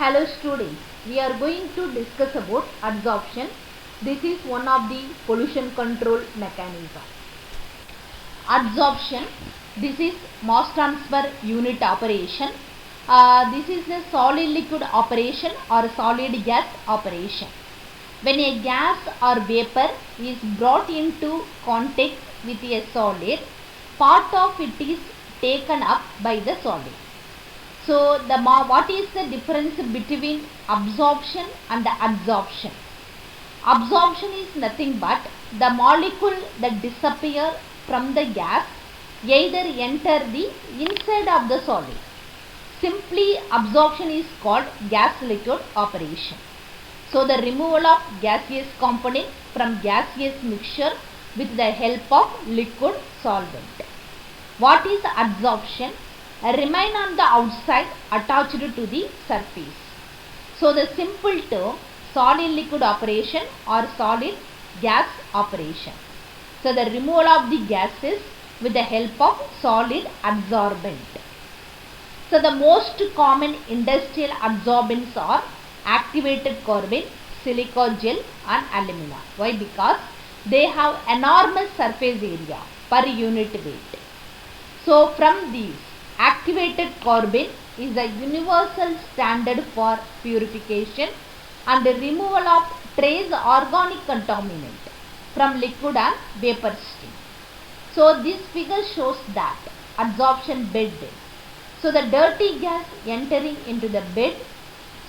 Hello students, we are going to discuss about adsorption. This is one of the pollution control mechanism. Adsorption, this is mass transfer unit operation. This is a solid liquid operation or solid gas operation. When a gas or vapor is brought into contact with a solid, part of it is taken up by the solid. So, what is the difference between absorption and adsorption? Absorption is nothing but the molecule that disappear from the gas either enter the inside of the solid. Simply absorption is called gas liquid operation. So, the removal of gaseous component from gaseous mixture with the help of liquid solvent. What is adsorption? Remain on the outside attached to the surface. So, the simple term solid liquid operation or solid gas operation. So, the removal of the gases with the help of solid adsorbent. So, the most common industrial adsorbents are activated carbon, silica gel and alumina. Why? Because they have enormous surface area per unit weight. So, from these, activated carbon is a universal standard for purification and removal of trace organic contaminant from liquid and vapor stream. So, this figure shows that adsorption bed. So, the dirty gas entering into the bed.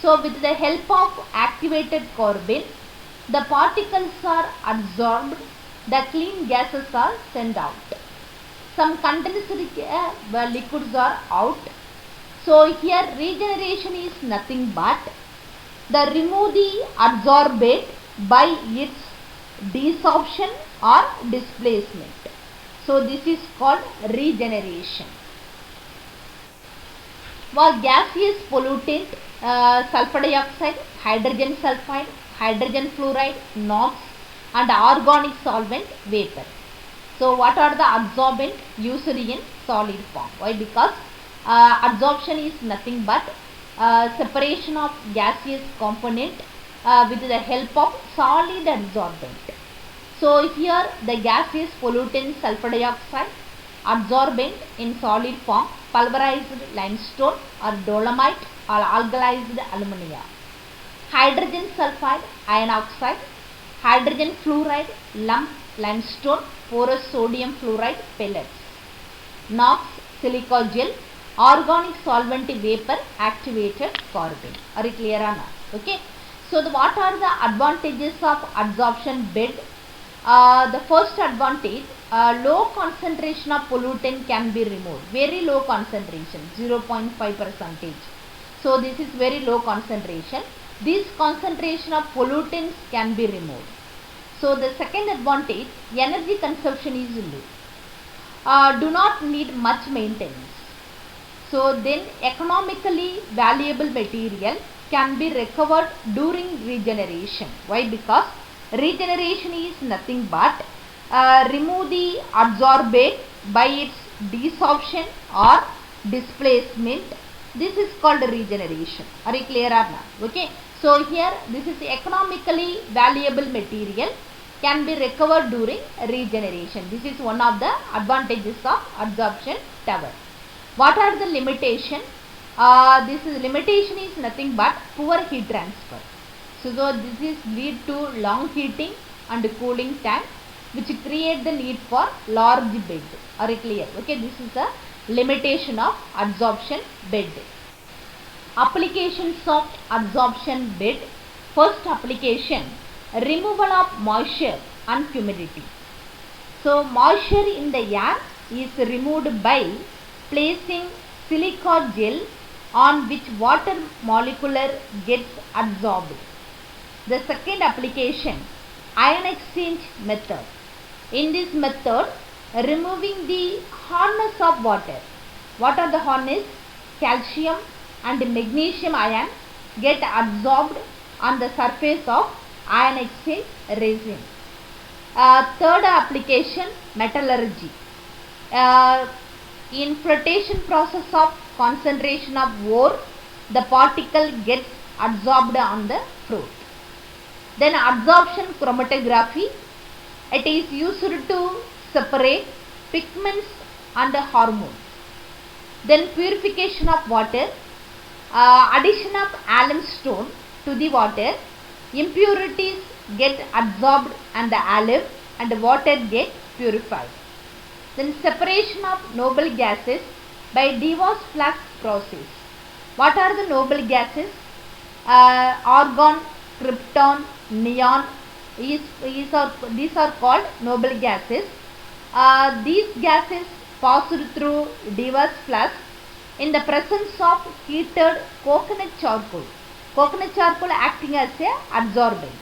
So, with the help of activated carbon, the particles are adsorbed, the clean gases are sent out. Some condensed liquids are out. So, here regeneration is nothing but the remove the adsorbate by its desorption or displacement. So, this is called regeneration. For gaseous pollutant, sulfur dioxide, hydrogen sulfide, hydrogen fluoride, NOx and organic solvent vapor. So, what are the adsorbent used in solid form? Why? Because adsorption is nothing but separation of gaseous component with the help of solid adsorbent. So, here the gaseous pollutant sulfur dioxide, adsorbent in solid form, pulverized limestone or dolomite or alkalized alumina. Hydrogen sulfide, iron oxide, hydrogen fluoride, lump limestone, porous sodium fluoride pellets, NOx, silica gel, organic solvent vapor, activated carbon. Are you clear or not? Okay. So, what are the advantages of adsorption bed? The first advantage, low concentration of pollutant can be removed. Very low concentration, 0.5%. So, this is very low concentration. This concentration of pollutants can be removed. So, the second advantage, energy consumption is low. Do not need much maintenance. So, then economically valuable material can be recovered during regeneration. Why? Because regeneration is nothing but remove the adsorbate by its desorption or displacement. This is called regeneration. Are you clear or not? Okay. So, here this is economically valuable material can be recovered during regeneration. This is one of the advantages of adsorption tower. What are the limitation? Limitation is nothing but poor heat transfer. So, this is lead to long heating and cooling time which create the need for large bed. Are you clear? Okay, this is the limitation of adsorption bed. Applications of adsorption bed. First application, removal of moisture and humidity. So, moisture in the air is removed by placing silica gel on which water molecular gets adsorbed. The second application, ion exchange method. In this method, removing the hardness of water. What are the hardness? Calcium and magnesium ion get adsorbed on the surface of ion exchange resin. Third application, metallurgy. In flotation process of concentration of ore, the particle gets adsorbed on the fruit. Then adsorption chromatography, it is used to separate pigments and hormones. Then purification of water, addition of alum stone to the water, impurities get absorbed and the alum and water get purified. Then separation of noble gases by DeVos flask process. What are the noble gases? Argon, krypton, neon, these are called noble gases. These gases passed through DeVos flask in the presence of heated coconut charcoal. Coconut charcoal acting as a absorbent.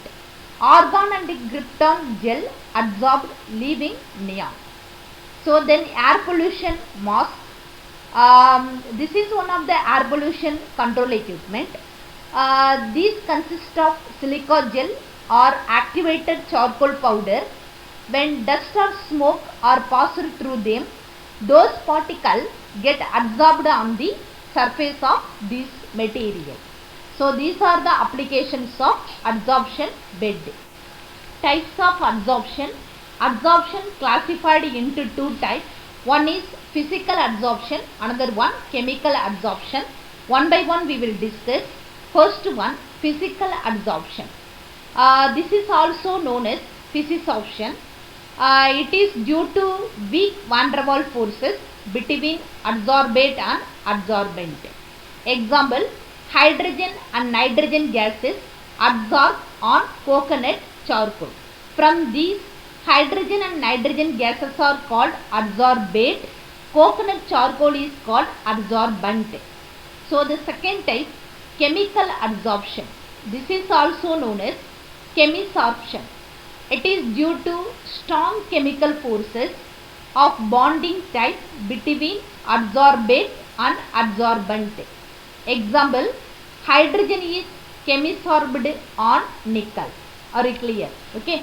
Argon and krypton gel absorbed, leaving neon. So then air pollution mask. This is one of the air pollution control equipment. These consist of silica gel or activated charcoal powder. When dust or smoke are passed through them, those particles get absorbed on the surface of this material. So these are the applications of adsorption bed. Types of adsorption. Adsorption classified into two types. One is physical adsorption, another one chemical adsorption. One by one we will discuss. First one, physical adsorption. This is also known as physisorption. It is due to weak van der Waals forces between adsorbate and adsorbent. Example, hydrogen and nitrogen gases adsorb on coconut charcoal. From these, hydrogen and nitrogen gases are called adsorbate. Coconut charcoal is called adsorbent. So the second type, chemical adsorption. This is also known as chemisorption. It is due to strong chemical forces of bonding type between adsorbate and adsorbent. Example, hydrogen is chemisorbed on nickel. Are you clear? Okay.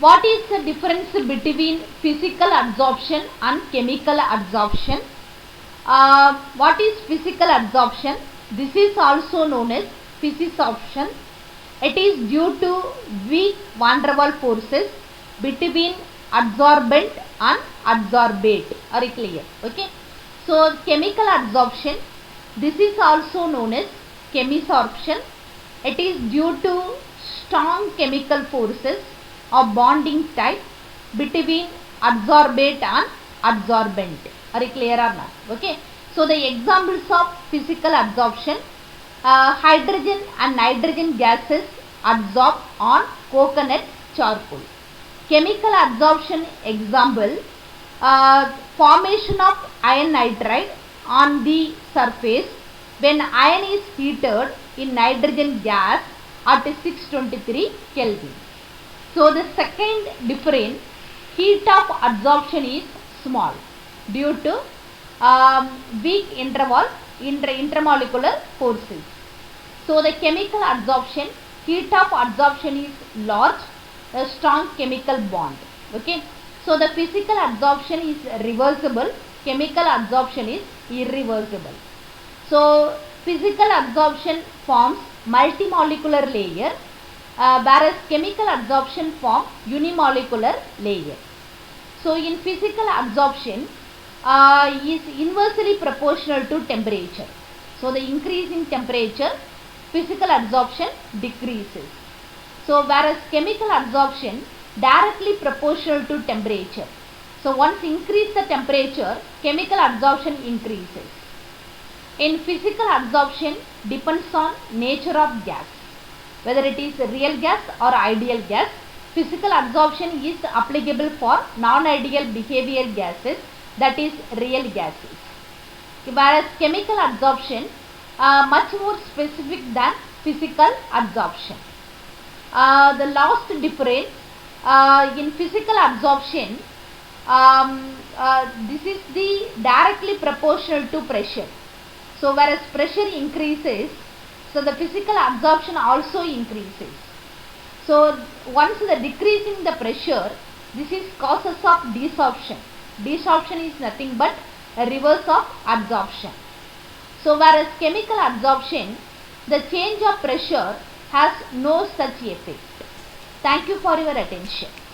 What is the difference between physical adsorption and chemical adsorption? What is physical adsorption? This is also known as physisorption. It is due to weak van der Waals forces between adsorbent and adsorbate. Are you clear? Okay. So chemical adsorption, this is also known as chemisorption. It is due to strong chemical forces of bonding type between adsorbate and adsorbent. Are you clear or not? Okay. So the examples of physical adsorption, hydrogen and nitrogen gases adsorb on coconut charcoal. Chemical adsorption example, formation of iron nitride on the surface when iron is heated in nitrogen gas at 623 Kelvin. So the second difference, heat of adsorption is small due to weak intermolecular forces. So the chemical adsorption, heat of adsorption is large, a strong chemical bond. Okay. So the physical adsorption is reversible, chemical adsorption is irreversible. So physical adsorption forms multimolecular layer, whereas chemical adsorption forms unimolecular layer. So in physical adsorption is inversely proportional to temperature. So the increase in temperature, physical adsorption decreases. So whereas chemical adsorption directly proportional to temperature. So once increase the temperature, chemical adsorption increases. In physical adsorption depends on nature of gas, whether it is real gas or ideal gas. Physical adsorption is applicable for non-ideal behavior gases, that is real gases. Whereas chemical adsorption much more specific than physical adsorption. The last difference, in physical adsorption, this is the directly proportional to pressure. So whereas pressure increases, so the physical adsorption also increases. So once the decreasing the pressure, this is causes of desorption. Desorption is nothing but a reverse of absorption. So whereas chemical adsorption The change of pressure has no such effect. Thank you for your attention.